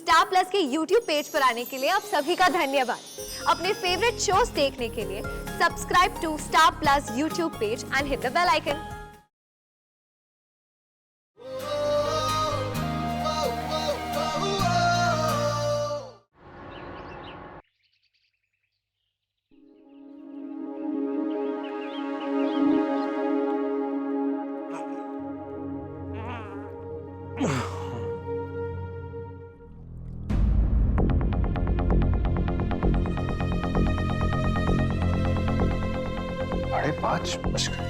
Star plus के YouTube page पर आने के लिए आप सभी का धन्यवाद। अपने फेवरेट शोज देखने के लिए subscribe to Star Plus YouTube page and hit the bell icon. साढ़े 5 बज गए,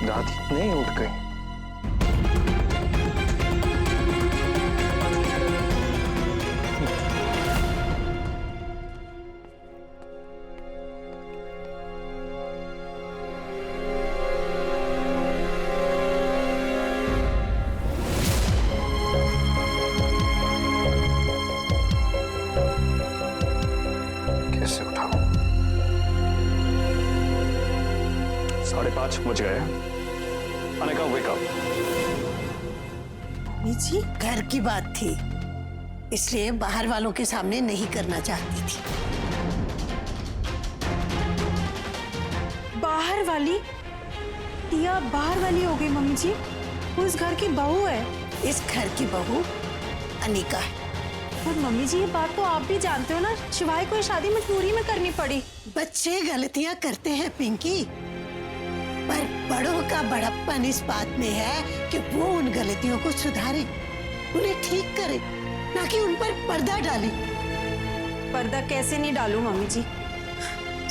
रात इतने ही उठ गई। कैसे उठाऊं? 5:30 बज गए। Anika wake up. जी घर की बात थी, इसलिए बाहर वालों के सामने नहीं करना चाहती थी। बाहर वाली? टिया बाहर वाली हो गई मम्मी जी। वो इस घर की बहू है। इस घर की बहू अनिका है। और मम्मी जी ये बात तो आप भी जानते हो ना, शिवाय को ये शादी मजबूरी में करनी पड़ी। बच्चे गलतियां करते हैं पिंकी, पर बड़ों का बड़प्पन इस बात में है कि वो उन गलतियों को सुधारे, उन्हें ठीक करे, ना कि उन पर पर्दा डाले। पर्दा कैसे नहीं डालूं मम्मी जी?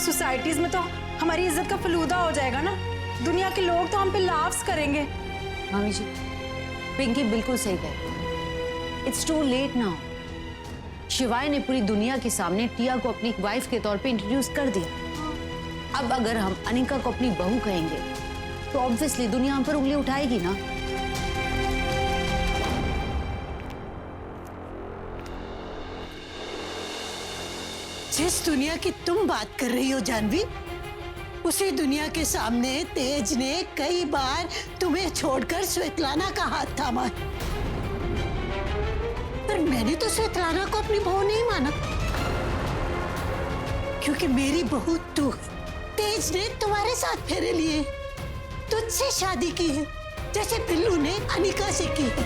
सोसाइटीज में तो हमारी इज्जत का फलूदा हो जाएगा ना। दुनिया के लोग तो हम पे लाफ्स करेंगे। मम्मी जी, पिंकी बिल्कुल सही कहती। It's too late now. Shivaay ने पूरी दुनिया के सामने टिया को अपनी वाइफ के तौर पे इंट्रोड्यूस कर दिया। अब अगर हम अनिका को अपनी बहू कहेंगे तो ऑब्वियसली दुनिया हम पर उंगली उठाएगी ना। जिस दुनिया की तुम बात कर रही हो जानवी, उसी दुनिया के सामने तेज ने कई बार तुम्हें छोड़कर स्वेतलाना का हाथ थामा है। पर मैंने तो स्वेतलाना को अपनी बहू नहीं माना, क्योंकि मेरी बहू तू है। तेज ने तुम्हारे साथ फेरे लिए, तुझसे शादी की है, जैसे बिल्लू ने अनिका से की है।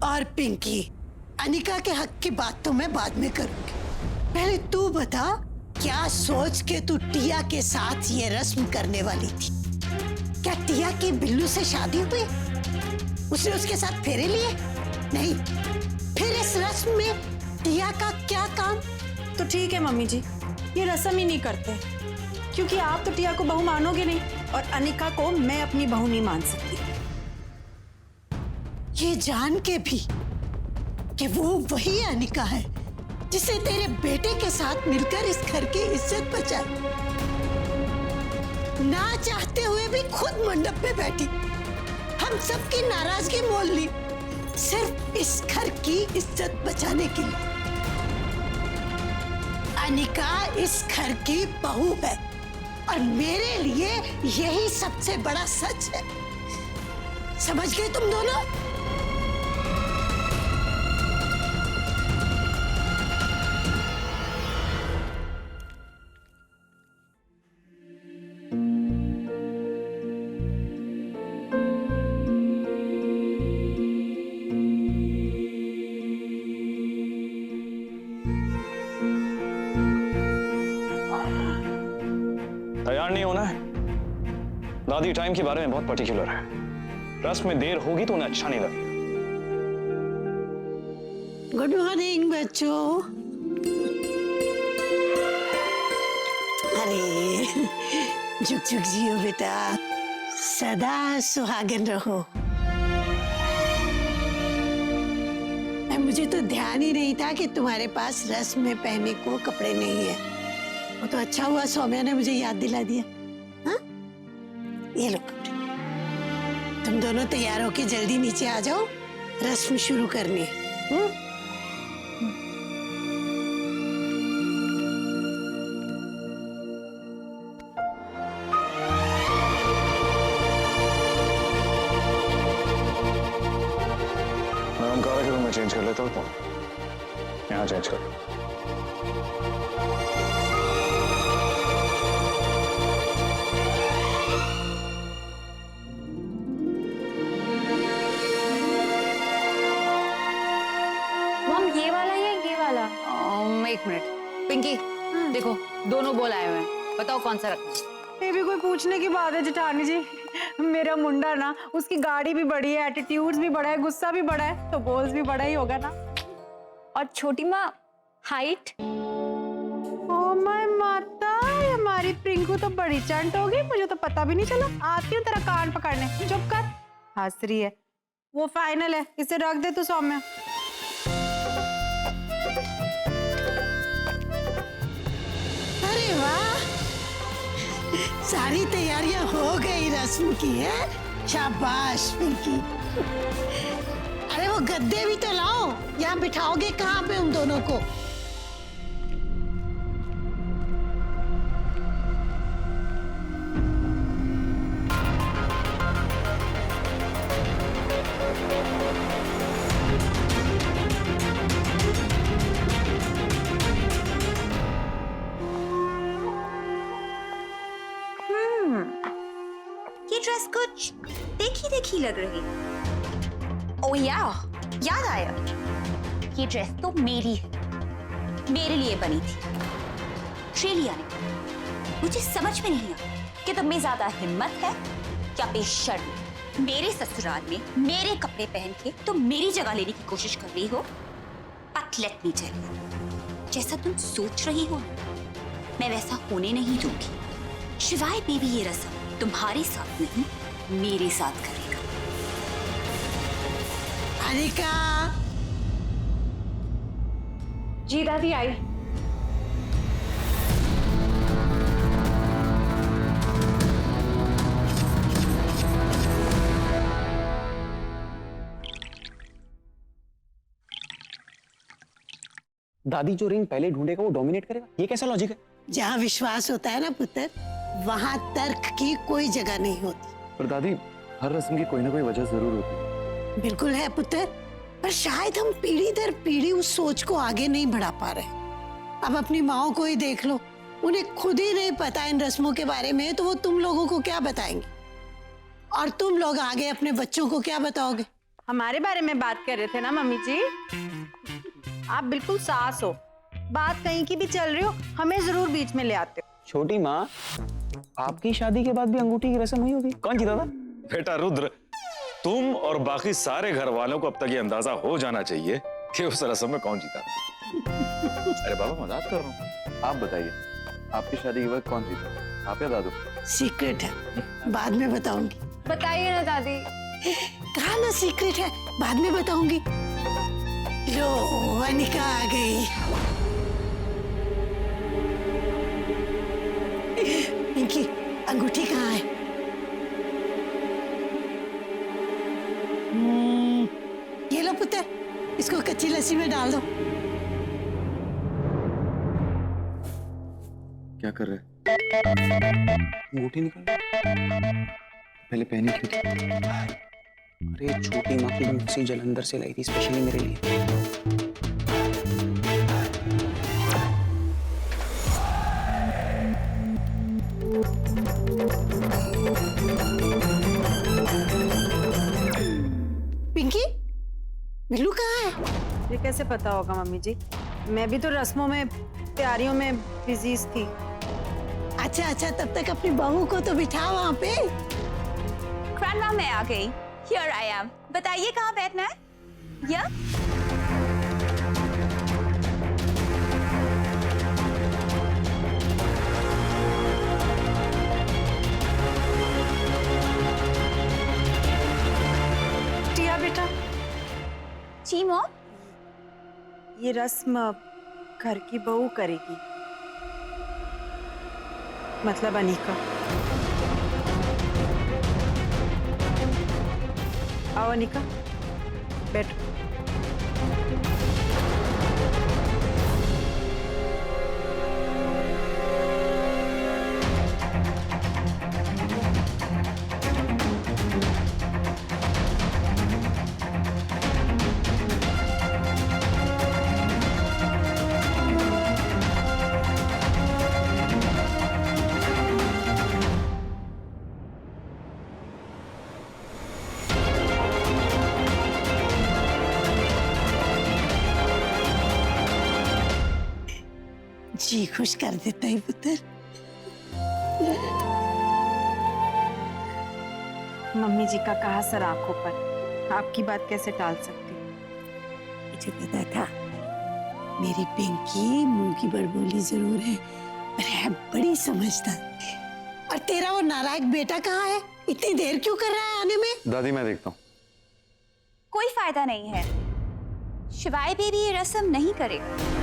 और पिंकी, अनिका के हक की बात तो मैं बाद में करूंगी। पहले तू बता, क्या सोच के तू टिया के साथ ये रस्म करने वाली थी? क्या टिया की बिल्लू से शादी हुई? उसने उसके साथ फेरे लिए? नहीं। फिर इस रस्म में टिया का क्या काम? तो ठीक है मम्मी जी, ये रस्म ही नहीं करते, क्योंकि आप तो टिया को बहू मानोगे नहीं और अनिका को मैं अपनी बहू नहीं मान सकती। ये जान के भी कि वो वही अनिका है जिसे तेरे बेटे के साथ मिलकर इस घर की इज्जत बचाई, ना चाहते हुए भी खुद मंडप पे बैठी, हम सबकी नाराजगी मोल ली, सिर्फ इस घर की इज्जत बचाने के लिए। अनिका इस घर की बहू है और मेरे लिए यही सबसे बड़ा सच है। समझ गए तुम दोनों? तैयार नहीं होना है? दादी टाइम के बारे में बहुत पर्टिकुलर है। रस्म में देर होगी तो उन्हें अच्छा नहीं लगेगा। गुड मॉर्निंग बच्चों। अरे झुक झुक जियो बेटा, सदा सुहागन रहो। मुझे तो ध्यान ही नहीं था कि तुम्हारे पास रस्म में पहनने को कपड़े नहीं है। वो तो अच्छा हुआ सौम्या ने मुझे याद दिला दिया। हाँ, ये लो कपड़े। तुम दोनों तैयार होके जल्दी नीचे आ जाओ, रस्म शुरू करनी है। चेंज कर लेता हूँ तो यहाँ चेंज कर। मॉम ये वाला या ये वाला? एक मिनट पिंकी, देखो दोनों बॉल आए हुए हैं, बताओ कौन सा रखना है? ये भी कोई पूछने की बात है जेठानी जी? मेरा मुंडा ना, उसकी गाड़ी भी बड़ी है, एटीट्यूड भी बड़ा है, गुस्सा भी बड़ा है, तो बॉल्स भी बड़ा ही होगा ना। और छोटी माँ हाइट? ओ माय माता, ये हमारी प्रिंकू तो बड़ी चंट हो गई, मुझे तो पता भी नहीं चला। आती हूँ तेरा कान पकड़ने, चुप कर। हंस रही है। वो फाइनल है, इसे रख दे तू सौम्या। अरे वाह, सारी तैयारियां हो गई रस्म की है। शाबाश पिंकी। अरे वो गद्दे भी तो लाओ, यहाँ बिठाओगे कहाँ पे उन दोनों को? ये ड्रेस कुछ देखी देखी लग रही। ओ याद आया, ये ड्रेस तो मेरी है, मेरे लिए बनी थी। ट्रेलिया ने, मुझे समझ में नहीं आया कि तुम में ज्यादा हिम्मत है या बेशर्म। मेरे ससुराल में मेरे कपड़े पहन के तुम मेरी जगह लेने की कोशिश कर रही हो। But let me tell you, जैसा तुम सोच रही हो मैं वैसा होने नहीं दूंगी। शिवाय बेबी ये रस्म तुम्हारे साथ नहीं, मेरे साथ करेगा। अनिका। जी दादी आई। दादी जो रिंग पहले ढूंढेगा वो डोमिनेट करेगा, ये कैसा लॉजिक है? जहाँ विश्वास होता है ना पुत्र, वहाँ तर्क की कोई जगह नहीं होती। पर दादी हर रस्म की कोई ना कोई वजह जरूर होती है। बिल्कुल है पुत्र, पर शायद हम पीढ़ी दर पीढ़ी उस सोच को आगे नहीं बढ़ा पा रहे। अब अपनी माओ को ही देख लो, उन्हें खुद ही नहीं पता इन रस्मों के बारे में, तो वो तुम लोगों को क्या बताएंगे? और तुम लोग आगे अपने बच्चों को क्या बताओगे? हमारे बारे में बात कर रहे थे ना मम्मी जी। आप बिल्कुल सास हो, बात कहीं की भी चल रही हो, हमें जरूर बीच में ले आते हो। छोटी माँ, आपकी शादी के बाद भी अंगूठी की रस्म हुई होगी, कौन जीता था? बेटा रुद्र, तुम और बाकी सारे घर वालों को अब तक ये अंदाजा हो जाना चाहिए कि उस रस्म में कौन जीता। अरे बाबा मजाक कर रहा हूँ। आप बताइए, आपकी शादी के बाद कौन जीता, आप या दादू? सीक्रेट है, बाद में बताऊंगी। बताइए ना दादी। कहा ना सीक्रेट है, बाद में बताऊंगी। लो अनिका आ गई। पिंकी, अंगूठी कहाँ है? ये लो पुत्र, इसको कच्ची लस्सी में डाल दो। क्या कर रहे हैं? अंगूठी निकाल, पहले पहनी क्यों थी? अरे छोटी माँ की मिक्सी जलंधर से लाई थी स्पेशली मेरे लिए। पिंकी, मिल्लू कहाँ है? ये कैसे पता होगा मम्मी जी? मैं भी तो रस्मों में, तैयारियों में बिजी थी। अच्छा, तब तक अपनी बहू को तो बिठा वहाँ पे। ग्रैंडमा मैं आ गई। Here I am. बताइए कहाँ बैठना है? या? टिया बेटा, जी मॉम। ये रस्म घर की बहू करेगी, मतलब अनिका। आओ अनिका, बैठो। जी खुश कर देता है पुत्र। मम्मी जी का कहा सर आंखों पर, आपकी बात कैसे टाल सकती। मुझे पता था मेरी पिंकी मुंह की बड़बोली जरूर है पर है बड़ी समझदार। और तेरा वो नालायक बेटा कहाँ है? इतनी देर क्यों कर रहा है आने में? दादी मैं देखता हूँ। कोई फायदा नहीं है, शिवाय बेबी ये रस्म नहीं करेगा।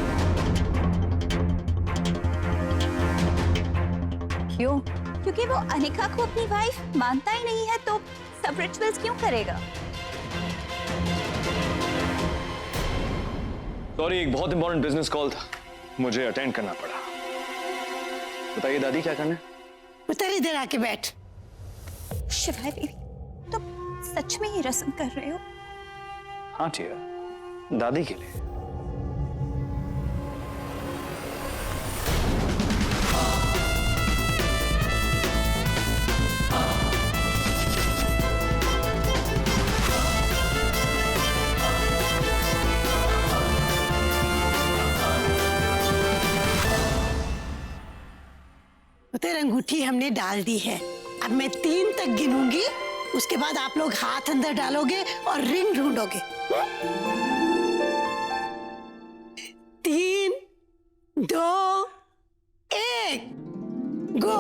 क्यों? क्योंकि वो अनिका को अपनी वाइफ मानता ही नहीं है, तो सब रिचुअल्स क्यों करेगा? सॉरी, एक बहुत इंपॉर्टेंट बिजनेस कॉल था, मुझे अटेंड करना पड़ा। बताइए दादी क्या करना है? उतर इधर आके बैठ। शिवाय बेबी, तुम सच में ये रस्म कर रहे हो? हाँ टिया, दादी के लिए। उतर अंगूठी हमने डाल दी है। अब मैं 3 तक गिनूंगी, उसके बाद आप लोग हाथ अंदर डालोगे और रिंग ढूंढोगे। 3, 2, 1 गो।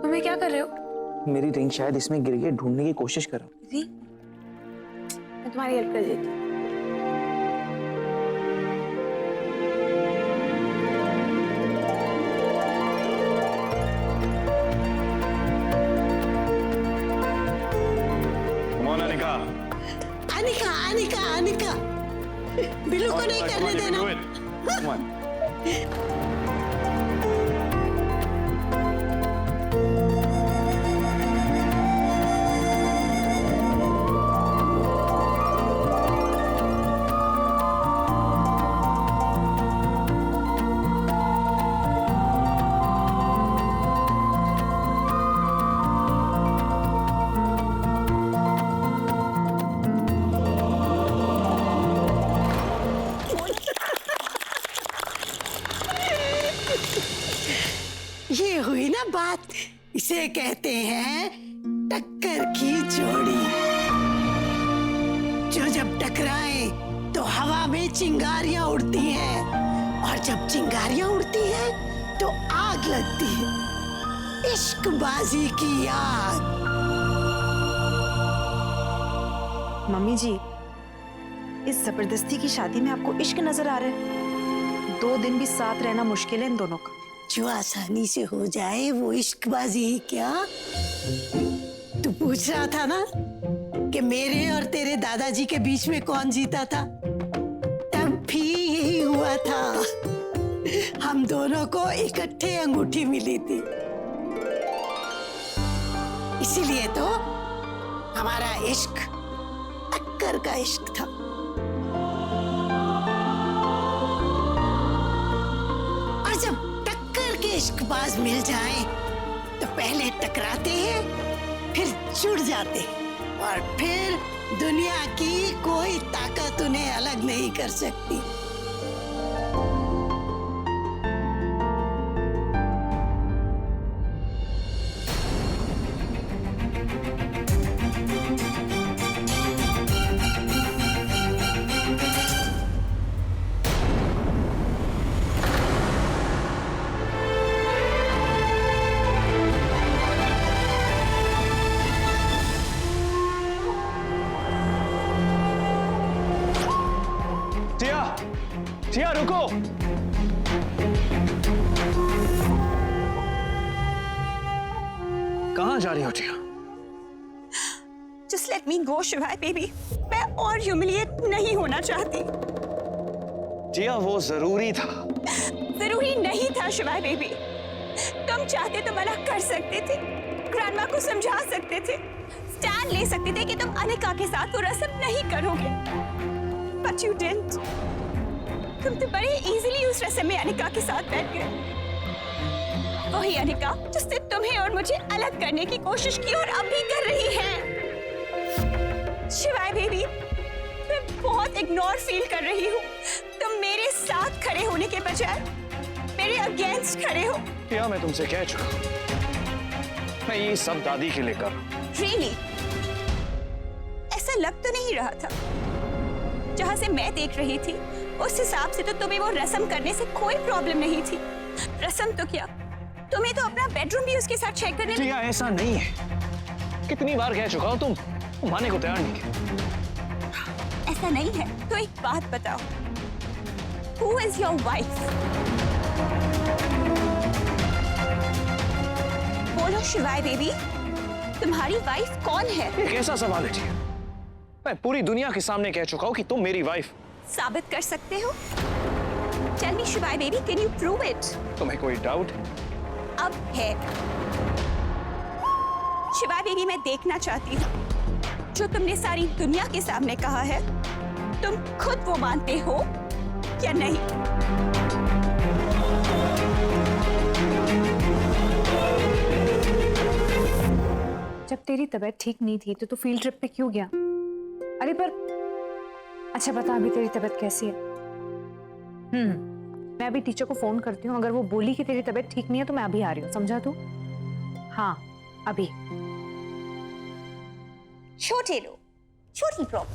तुम्हें क्या कर रहे हो? मेरी रिंग शायद इसमें गिर गई, ढूंढने की कोशिश कर रहा हूँ। जी, मैं तुम्हारी हेल्प कर देती हूँ। Come on, Anika. अनिका अनिका अनिका, बिल्लू को नहीं करने देना। Do it. Come on. ये हुई ना बात, इसे कहते हैं टक्कर की जोड़ी। जो जब टकराए तो हवा में चिंगारियां उड़ती हैं और जब चिंगारियां उड़ती हैं तो आग लगती है, इश्कबाजी की आग। मम्मी जी, इस जबरदस्ती की शादी में आपको इश्क नजर आ रहा है? 2 दिन भी साथ रहना मुश्किल है इन दोनों का। जो आसानी से हो जाए वो इश्कबाजी ही क्या? तू पूछ रहा था ना कि मेरे और तेरे दादाजी के बीच में कौन जीता था? तब भी यही हुआ था, हम दोनों को इकट्ठे अंगूठी मिली थी। इसीलिए तो हमारा इश्क टक्कर का इश्क था। और जब इश्कबाज मिल जाए तो पहले टकराते हैं, फिर जुड़ जाते हैं और फिर दुनिया की कोई ताकत उन्हें अलग नहीं कर सकती। टिया रुको। कहाँ जा रही हो टिया? Just let me go, शिवाय बेबी। मैं और ह्यूमिलिएट नहीं होना चाहती। टिया वो जरूरी था। जरूरी नहीं था शिवाय बेबी। तुम चाहते तो मना कर सकते थे, ग्रैंडमा को समझा सकते थे, स्टैंड ले सकते थे कि तुम अनिका के साथ वो रस्म नहीं करोगे। But you didn't. तुम तो बड़े इजीली उस रस्म में अनिका के साथ बैठ गए। वही अनिका जिसने तुम्हें और मुझे अलग करने की कोशिश की और अब भी कर रही है। शिवाय बेबी, मैं बहुत इग्नोर फील कर रही हूँ। तुम मेरे साथ खड़े होने के बजाय मेरे अगेंस्ट खड़े हो। टिया, मैं तुमसे कह चुका हूं, मैं ये सब दादी के लिए कर रहा हूं। Really? ऐसा लग तो नहीं रहा था। जहां से मैं देख रही थी उस हिसाब से तो तुम्हें वो रस्म करने से कोई प्रॉब्लम नहीं थी। रस्म तो क्या, तुम्हें तो अपना बेडरूम भी उसके साथ शेयर करने। टिया, ऐसा नहीं है। कितनी बार कह चुका हूं, तुम मानने को तैयार नहीं है। ऐसा नहीं है तो एक बात बताओ, Who is your wife? बोलो शिवाय बेबी, तुम्हारी वाइफ कौन है? ये कैसा सवाल है टिया? मैं पूरी दुनिया के सामने कह चुका हूं कि तुम मेरी वाइफ। साबित कर सकते हो? Tell me शिवाय baby, can you prove it? तुम्हें कोई डाउट? अब है। शिवाय बेबी, मैं देखना चाहती हूँ जो तुमने सारी दुनिया के सामने कहा है, तुम खुद वो मानते हो या नहीं? जब तेरी तबीयत ठीक नहीं थी तो तू फील्ड ट्रिप पे क्यों गया? अरे पर अच्छा बता, अभी तेरी तबीयत कैसी है? मैं अभी टीचर को फोन करती हूँ। अगर वो बोली कि तेरी तबीयत ठीक नहीं है तो मैं अभी आ रही हूँ, समझा तू? हाँ अभी। छोटे लोग, छोटी प्रॉब्लम।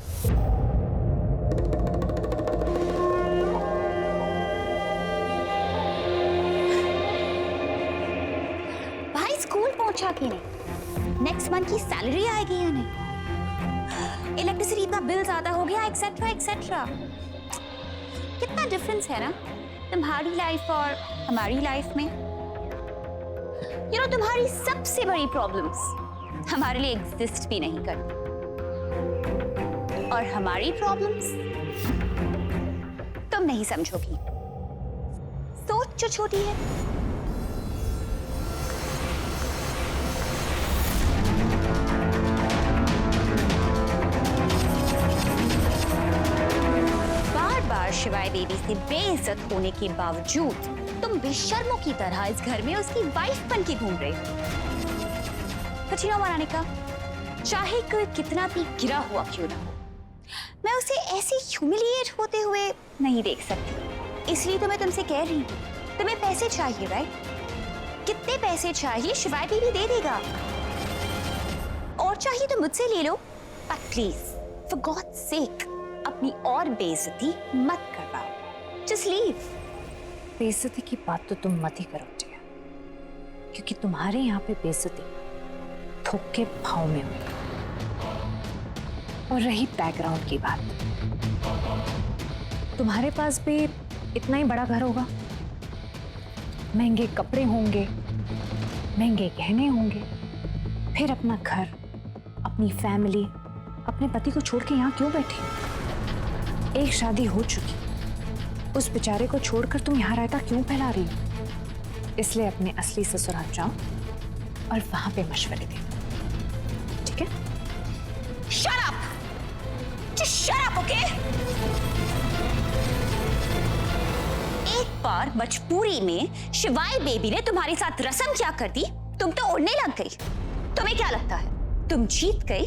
भाई स्कूल पहुंचा कि नहीं? नेक्स्ट मंथ की सैलरी आएगी या नहीं? इलेक्ट्रिसिटी का बिल ज्यादा हो गया, एक्सेट्रा एक्सेट्रा। कितना डिफरेंस है ना तुम्हारी लाइफ और हमारी लाइफ में। तुम्हारी सबसे बड़ी प्रॉब्लम्स हमारे लिए एग्जिस्ट भी नहीं करती, और हमारी प्रॉब्लम्स तुम नहीं समझोगी। सोच जो छोटी है। बार बार शिवाय बेबी से बेइज्जत होने के बावजूद तुम बेशर्मों की तरह इस घर में उसकी वाइफ बन के घूम रहे हो। अनिका, चाहे कोई कितना भी गिरा हुआ क्यों ना हो, मैं उसे ऐसे ह्यूमिलिएट होते हुए नहीं देख सकती। इसलिए तो मैं तुमसे कह रही हूँ, तुम्हें पैसे चाहिए राइट? कितने पैसे चाहिए? शिवाय बेबी दे देगा, और चाहिए तो मुझसे ले लो, बट प्लीज फॉर गॉड्स सेक अपनी और बेइज्जती मत करवाओ। Just leave. बेइज्जती की बात तो तुम मत ही करो टिया, क्योंकि तुम्हारे यहाँ पे बेइज्जती थोक के भाव में होगी। और रही बैकग्राउंड की बात, तुम्हारे पास भी इतना ही बड़ा घर होगा, महंगे कपड़े होंगे, महंगे गहने होंगे, फिर अपना घर, अपनी फैमिली, अपने पति को छोड़ के यहाँ क्यों बैठे? एक शादी हो चुकी, उस बेचारे को छोड़कर तुम यहाँ रायता क्यों फैला रही हो? इसलिए अपने असली ससुराल जाओ और वहां पे मशवरे दे, ठीक है? Shut up! Just shut up, okay? एक बार मजबूरी में शिवाय बेबी ने तुम्हारे साथ रस्म क्या कर दी, तुम तो उड़ने लग गई। तुम्हें क्या लगता है तुम जीत गई?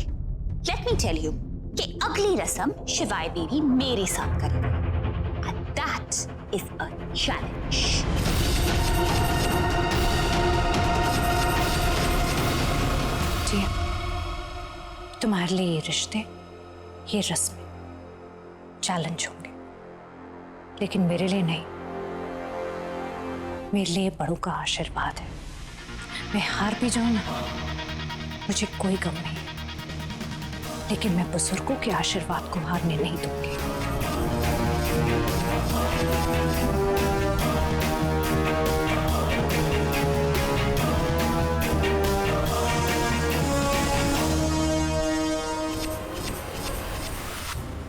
Let me tell you कि अगली रस्म शिवाय बेबी मेरे साथ करेगी, and that is a challenge. जी, तुम्हारे लिए ये रिश्ते, ये रस्में चैलेंज होंगे, लेकिन मेरे लिए नहीं। मेरे लिए बड़ों का आशीर्वाद है। मैं हार भी जाऊं ना, मुझे कोई गम नहीं, लेकिन मैं बुजुर्गों के आशीर्वाद को हारने नहीं दूंगी।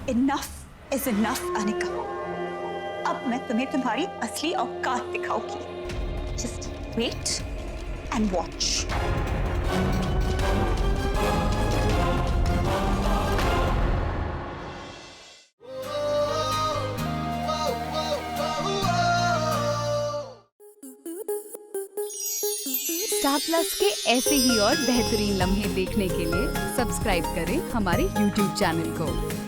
Enough is enough, Anika. अब मैं तुम्हें तुम्हारी असली औकात दिखाऊंगी। Just wait and watch. Star plus के ऐसे ही और बेहतरीन लम्हे देखने के लिए सब्सक्राइब करें हमारे YouTube चैनल को।